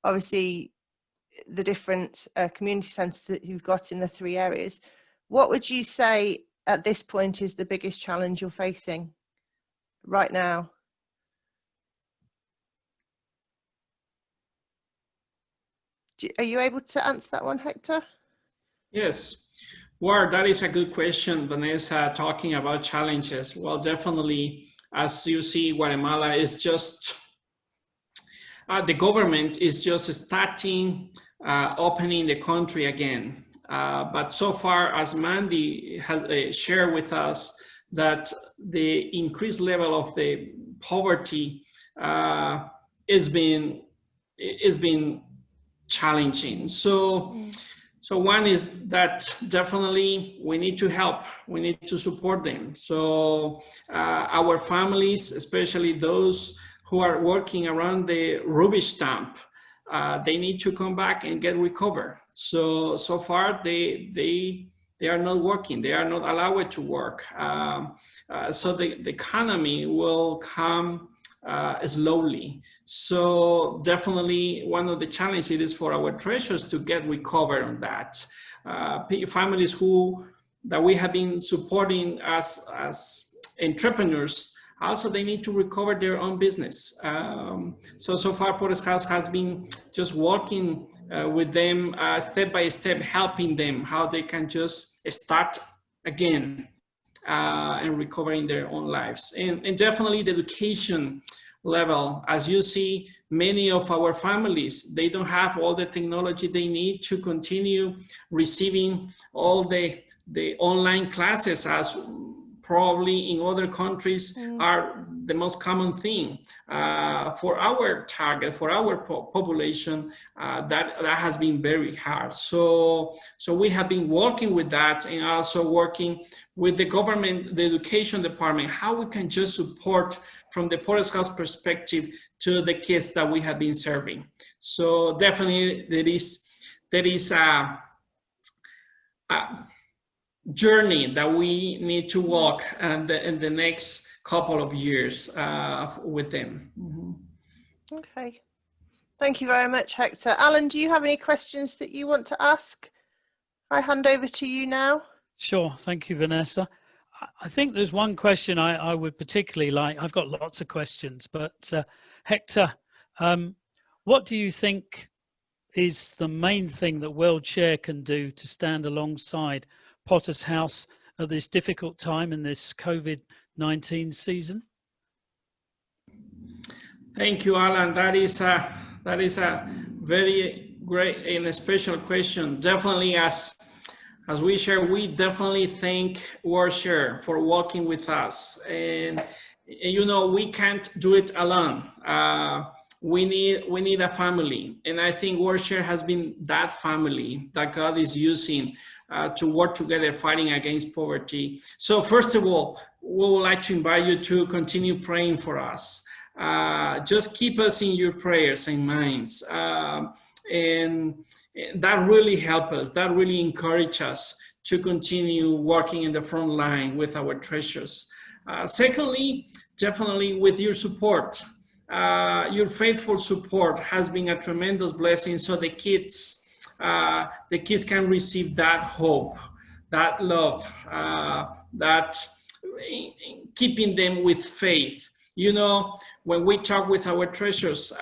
Speaker 1: obviously the different community centres that you've got in the 3 areas. What would you say at this point is the biggest challenge you're facing right now? Are you able to answer that one, Hector?
Speaker 3: Yes. Well, that is a good question, Vanessa, talking about challenges. Well, definitely, as you see, Guatemala is just, the government is just starting opening the country again. But so far, as Mandy has shared with us, that the increased level of the poverty is been challenging. So one is that definitely we need to help, we need to support them. So our families, especially those who are working around the rubbish dump, they need to come back and get recovered. So far they are not working, they are not allowed to work. So the economy will come slowly. So definitely one of the challenges is for our treasurers to get recovered on that. Families that we have been supporting as entrepreneurs, also they need to recover their own business. So far Porter's House has been just working with them step by step, helping them how they can just start again. And recovering their own lives. And definitely the education level, as you see, many of our families, they don't have all the technology they need to continue receiving all the online classes, as probably in other countries are the most common thing. For our target, for our population, that has been very hard. So we have been working with that, and also working with the government, the education department, how we can just support from the Porter's House perspective to the kids that we have been serving. So definitely there is a journey that we need to walk in the next couple of years with them.
Speaker 1: Okay, thank you very much, Hector. Alan, do you have any questions that you want to ask? I hand over to you now.
Speaker 2: Sure, thank you, Vanessa. I think there's one question I would particularly like. I've got lots of questions, but Hector, what do you think is the main thing that World Share can do to stand alongside Potter's House at this difficult time in this COVID-19 season?
Speaker 3: Thank you, Alan. That is a very great and a special question. Definitely, as we share, we definitely thank World Share for working with us. And you know, we can't do it alone. We need a family, and I think World Share has been that family that God is using to work together fighting against poverty. So first of all, we would like to invite you to continue praying for us. Just keep us in your prayers and minds. And that really helps us, that really encourages us to continue working in the front line with our treasures. Secondly, definitely with your support. Your faithful support has been a tremendous blessing, so the kids can receive that hope, that love, that keeping them with faith. You know, when we talk with our treasures,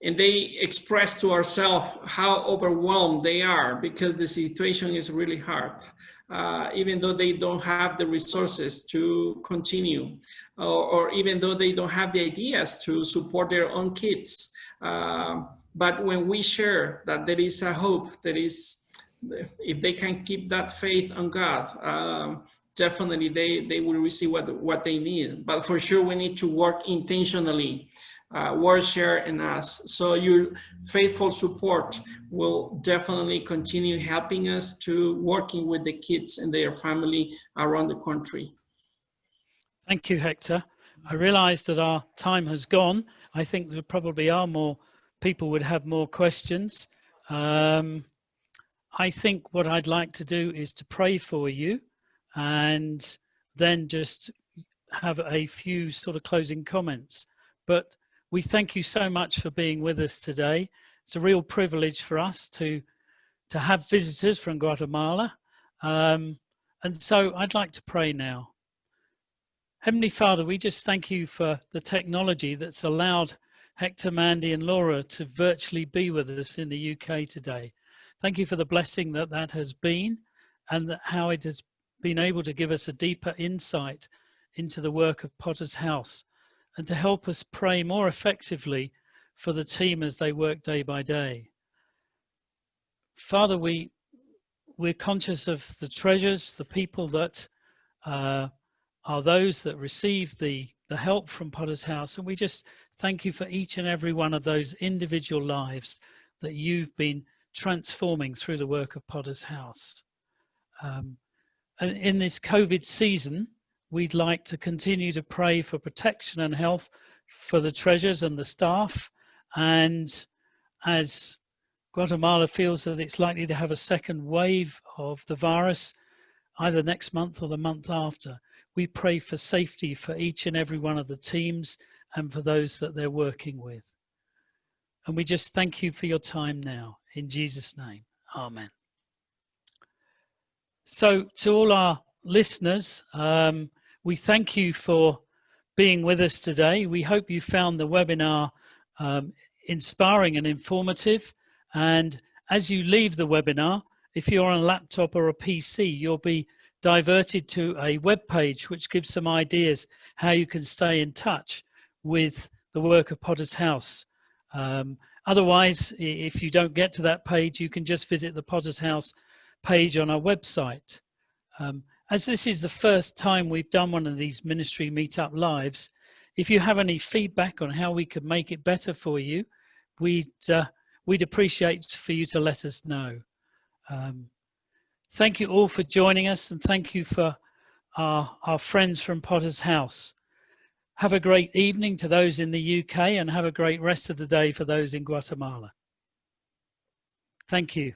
Speaker 3: and they express to ourselves how overwhelmed they are because the situation is really hard, even though they don't have the resources to continue, or even though they don't have the ideas to support their own kids. But when we share that there is a hope, there is, if they can keep that faith on God, definitely they will receive what they need. But for sure, we need to work intentionally, word share and us. So your faithful support will definitely continue helping us to working with the kids and their family around the country.
Speaker 2: Thank you, Hector. I realize that our time has gone. I think there probably are more people would have more questions. I think what I'd like to do is to pray for you and then just have a few sort of closing comments. But we thank you so much for being with us today. It's a real privilege for us to have visitors from Guatemala. And so I'd like to pray now. Heavenly Father, we just thank you for the technology that's allowed Hector, Mandy and Laura to virtually be with us in the UK today. Thank you for the blessing that has been, and how it has been able to give us a deeper insight into the work of Potter's House, and to help us pray more effectively for the team as they work day by day. Father, we're conscious of the treasures, the people that are those that receive the help from Potter's House, and we just thank you for each and every one of those individual lives that you've been transforming through the work of Potter's House. And in this COVID season, we'd like to continue to pray for protection and health for the treasures and the staff. And as Guatemala feels that it's likely to have a second wave of the virus, either next month or the month after, we pray for safety for each and every one of the teams and for those that they're working with. And we just thank you for your time now. In Jesus' name, amen. So to all our listeners, we thank you for being with us today. We hope you found the webinar inspiring and informative. And as you leave the webinar, if you're on a laptop or a PC, you'll be diverted to a web page which gives some ideas how you can stay in touch with the work of Potter's House. Otherwise, if you don't get to that page, you can just visit the Potter's House page on our website. As this is the first time we've done one of these ministry meetup lives, if you have any feedback on how we could make it better for you, we'd appreciate for you to let us know. Thank you all for joining us, and thank you for our friends from Potter's House. Have a great evening to those in the UK, and have a great rest of the day for those in Guatemala. Thank you.